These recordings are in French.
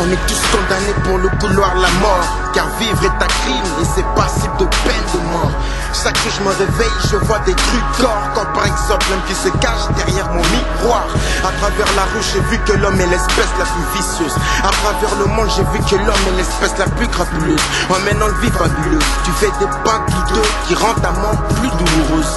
On est tous condamnés pour le couloir la mort, car vivre est un crime et c'est passible de peine de mort. Chaque jour je me réveille, je vois des trucs corps, comme par exemple l'homme qui se cache derrière mon miroir. À travers la rue j'ai vu que l'homme est l'espèce la plus vicieuse. À travers le monde j'ai vu que l'homme est l'espèce la plus crapuleuse. En menant une vie fabuleuse, tu fais des pas douteux qui rendent ta mort plus douloureuse.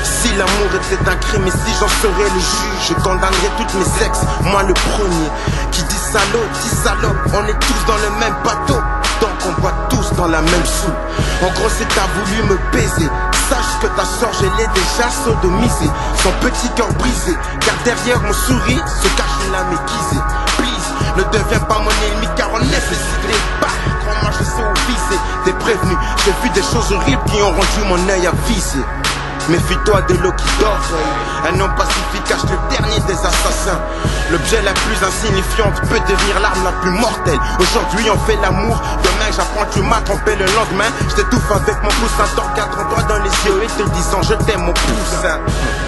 Si l'amour était un crime et si j'en serais le juge, je condamnerais toutes mes sexes, moi le premier. Qui dit salaud, dit salope, on est tous dans le même bateau, donc on boit tous dans la même soupe. En gros si t'as voulu me baiser, sache que ta soeur je l'ai déjà sodomisée. Son petit cœur brisé, car derrière mon sourire se cache une lame aiguisée. Please, ne deviens pas mon ennemi car on nécessite les pas. Crois-moi je sais où viser, t'es prévenu, j'ai vu des choses horribles qui ont rendu mon œil à viser. Méfie-toi de l'eau qui dort. Un homme pacifique cache le dernier des assassins. L'objet la plus insignifiante peut devenir l'arme la plus mortelle. Aujourd'hui on fait l'amour, demain j'apprends que tu m'as trompé. Le lendemain je t'étouffe avec mon poussin. T'en regarde-toi dans les yeux et te disant je t'aime mon poussin.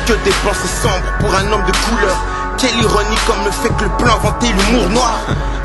Que des pensées sombres pour un homme de couleur. Quelle ironie comme le fait que le plan vantait l'humour noir.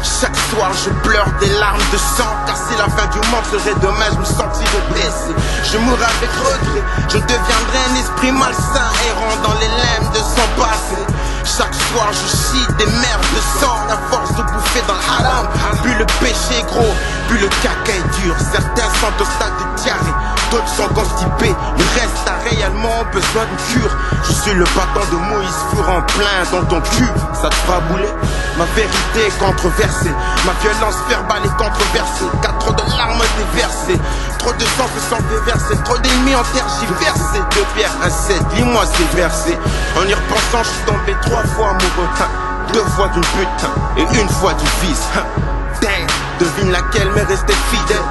Chaque soir je pleure des larmes de sang, car si la fin du monde serait dommage, je me sentirais blessé. Je mourrai avec regret, je deviendrai un esprit malsain, errant dans les limbes de son passé. Chaque soir je chie des merdes de sang, à force de bouffer dans le haram. Plus le péché est gros, plus le caca est dur. Certains sont au stade de diarrhée, d'autres sont constipés, le reste a réellement besoin de cure. Je suis le bâton de Moïse furent en plein dans ton cul, ça te fera bouler. Ma vérité est controversée, ma violence verbale est controversée, car trop de larmes déversées, trop de sang se sont déversés, trop d'ennemis ont tergiversé. De Pierre à 7, lis-moi ces versets. En y repensant je suis tombé 3 fois amoureux, 2 fois d'une putain et 1 fois du vice. Damn, devine laquelle m'est restée fidèle.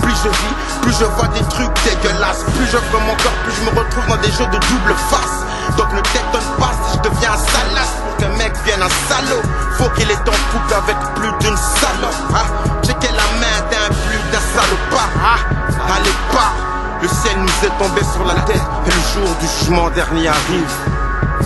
Plus je vis, plus je vois des trucs dégueulasses. Plus je fais mon corps, plus je me retrouve dans des jeux de double face. Donc ne t'étonne pas si je deviens un salace. Pour qu'un mec vienne un salaud, faut qu'il ait en couple avec plus d'une salope. Checker la main d'un plus d'un salopard. Allez pas, le ciel nous est tombé sur la tête et le jour du jugement dernier arrive.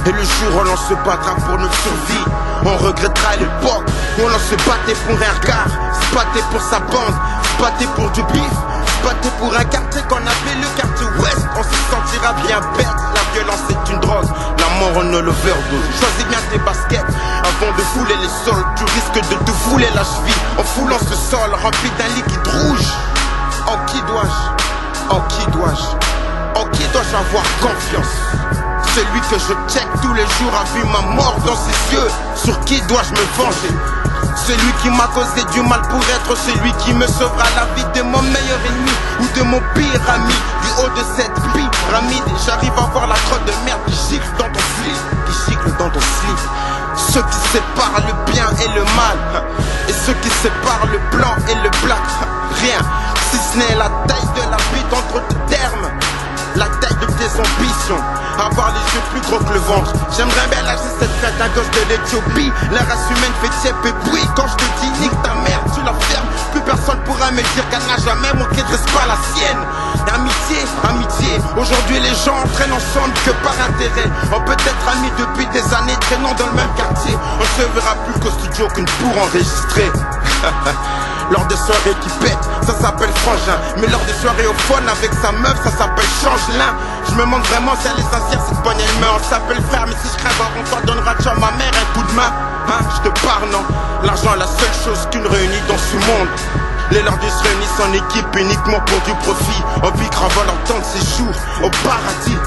Et le jour où l'on se battra pour notre survie, on regrettera l'époque où l'on se battait pour un regard, se battait pour sa bande, se battait pour du bif, se battait pour un quartier qu'on appelait le quartier ouest. On se sentira bien bête, la violence est une drogue, la mort on ne l'overdose. Choisis bien tes baskets avant de fouler les sols, tu risques de te fouler la cheville en foulant ce sol rempli d'un liquide rouge. En qui dois-je, en qui dois-je, en qui dois-je avoir confiance? Celui que je check tous les jours a vu ma mort dans ses yeux. Sur qui dois-je me venger? Celui qui m'a causé du mal pour être celui qui me sauvera la vie de mon meilleur ennemi ou de mon pire ami. Du haut de cette pyramide, j'arrive à voir la crotte de merde qui gicle dans ton slip, qui gicle dans ton slip. Ceux qui séparent le bien et le mal, et ceux qui séparent le blanc et le black. Rien, si ce n'est la taille de la bite entre tes termes, la taille de tes ambitions, avoir les yeux plus gros que le ventre. J'aimerais bien lâcher cette fête à gauche de l'Éthiopie. La race humaine fait tiep et bruit. Quand je te dis nique ta mère, tu la fermes. Plus personne pourra me dire qu'elle n'a jamais manqué de respect à la sienne. Amitié, amitié, aujourd'hui les gens traînent ensemble que par intérêt. On peut être amis depuis des années, traînant dans le même quartier. On se verra plus qu'au studio qu'une pour enregistrer. Lors des soirées qui pètent, ça s'appelle frangin. Mais lors des soirées au phone avec sa meuf, ça s'appelle changelin. Je me demande vraiment si elle est sincère, cette poignée de main. On s'appelle frère, mais si je crève avant toi, donnera-tu à ma mère un coup de main? Je te parle, non. L'argent est la seule chose qui nous réunit dans ce monde. Les lordus se réunissent en équipe uniquement pour du profit. On piquera leur temps de séjour au paradis.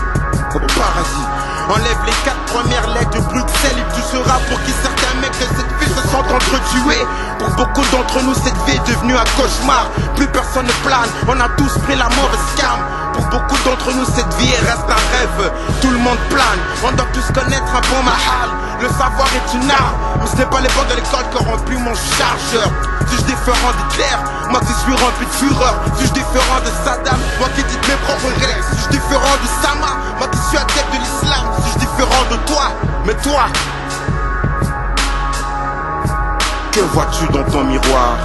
Au paradis. Enlève les 4 premières lettres de Bruxelles et tu sauras pour qui certains mecs de cette ville se sont entretués. Pour beaucoup d'entre nous cette vie est devenue un cauchemar. Plus personne ne plane, on a tous pris la mauvaise cam. Pour beaucoup d'entre nous cette vie reste un rêve. Tout le monde plane, on doit tous connaître un bon mahal. Le savoir est une arme, mais ce n'est pas les bancs de l'école qui ont rempli mon chargeur. Suis-je différent d'Hitler, moi qui suis rempli de fureur? Suis-je différent de Saddam, moi qui dis mes propres règles? Suis-je différent de Sama, moi qui suis adepte de l'islam? Suis-je différent de toi? Mais toi, que vois-tu dans ton miroir?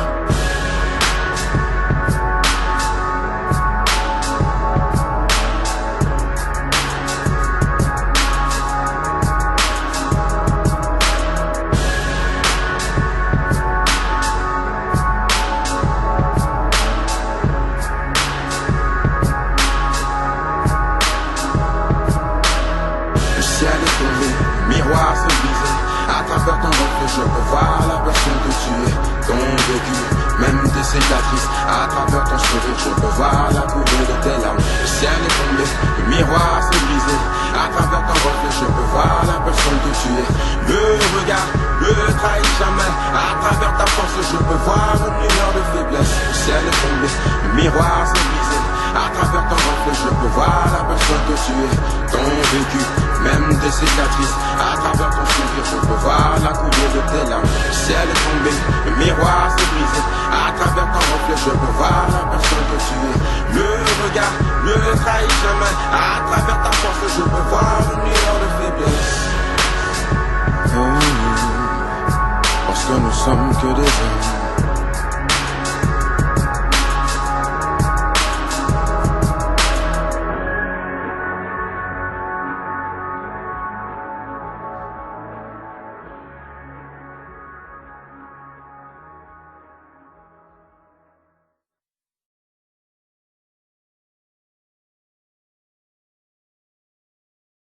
reflet, je peux voir la personne que tu es. Ton vécu, même tes cicatrices. À travers ton sourire, je peux voir la couleur de tes larmes. Le ciel est tombé, le miroir s'est brisé. À travers ton reflet, je peux voir la personne que tu es. Le regard ne trahit jamais. À travers ta force, je peux voir une lueur de faiblesse. Le ciel est tombé, le miroir s'est brisé. À travers ton reflet, je peux voir la personne que tu es. Ton vécu, même tes cicatrices. À travers ton sourire, je peux voir la couleur de tes larmes. Le ciel est tombé, le miroir s'est brisé. À travers ton reflet, je peux voir la personne que tu es. Le regard ne trahit jamais. À travers ta force, je peux voir une lueur de faiblesse. Parce que nous sommes que des hommes.